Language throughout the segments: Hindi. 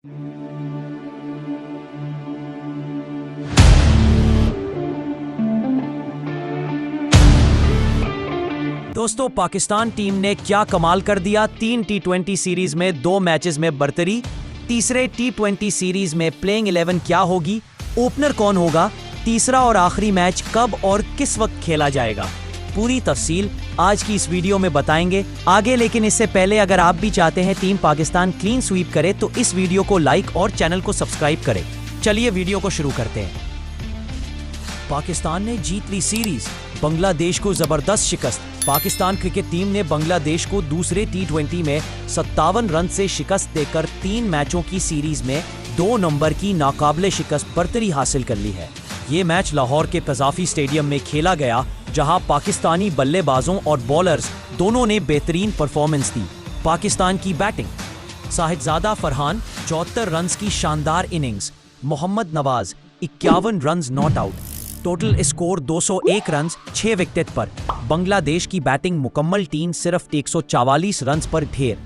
दोस्तों, पाकिस्तान टीम ने क्या कमाल कर दिया। 3 T20 सीरीज में 2 मैचेस में बरतरी। तीसरे T20 सीरीज में प्लेइंग 11 क्या होगी, ओपनर कौन होगा, तीसरा और आखिरी मैच कब और किस वक्त खेला जाएगा, पूरी तफसील आज की इस वीडियो में बताएंगे आगे। लेकिन इससे पहले अगर आप भी चाहते हैं टीम पाकिस्तान क्लीन स्वीप करे तो इस वीडियो को लाइक और चैनल को सब्सक्राइब करें। चलिए वीडियो को शुरू करते हैं। पाकिस्तान ने जीत ली सीरीज, बांग्लादेश को जबरदस्त शिकस्त। पाकिस्तान क्रिकेट टीम ने बांग्लादेश को दूसरे T20 में 57 रन से शिकस्त देकर 3 मैचों की सीरीज में 2 नंबर की नाकाबिले शिकस्त बरतरी हासिल कर ली है। ये मैच लाहौर के कज़ाफी स्टेडियम में खेला गया, जहां पाकिस्तानी बल्लेबाजों और बॉलर्स दोनों ने बेहतरीन परफॉर्मेंस दी। पाकिस्तान की बैटिंग, साहिदजादा फरहान 74 रन की शानदार innings, Mohammad Nawaz 51 run not out, total score 201 run 6 wicket पर। बांग्लादेश की बैटिंग मुकम्मल टीम सिर्फ 144 रन पर ढेर।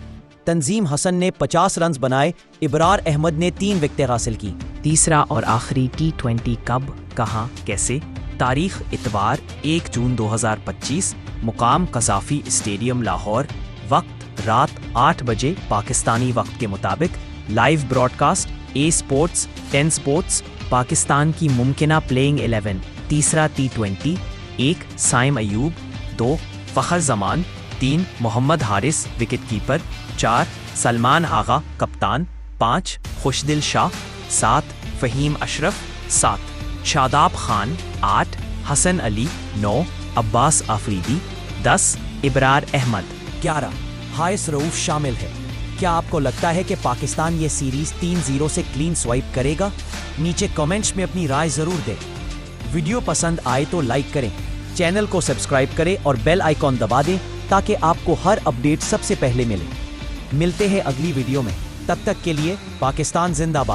तंजीम हसन ने 50 रन बनाए, इब्रार अहमद ने 3 विकेटें हासिल की। तीसरा और आखिरी T20 कब, कहां, कैसे? तारीख इतवार 1 जून 2025, मुकाम कज़ाफी स्टेडियम लाहौर, वक्त रात 8 बजे पाकिस्तानी वक्त के मुताबिक। लाइव ब्रॉडकास्ट ए स्पोर्ट्स 10 स्पोर्ट्स। पाकिस्तान की मुमकिना प्लेइंग 11। तीसरा T20, 1 साइम अयूब, 2 फ़खर जमान, 3 मोहम्मद हारिस विकेटकीपर, 4 सलमान आगा कप्तान, 5 खुशदिल शाह, 7 फ़हीम अशरफ, 7 शादाब खान, 8 हसन अली, 9 अब्बास आफरीदी, 10 इब्रार अहमद, 11 हारिस रऊफ शामिल है। क्या आपको लगता है कि पाकिस्तान ये सीरीज 3-0 से क्लीन स्वाइप करेगा? नीचे कमेंट्स में अपनी राय जरूर दें। वीडियो पसंद आए तो लाइक करें, चैनल को सब्सक्राइब करें और बेल आइकॉन दबा दें ताकि आपको हर अपडेट सबसे पहले मिले। मिलते हैं अगली वीडियो में, तब तक के लिए पाकिस्तान जिंदाबाद।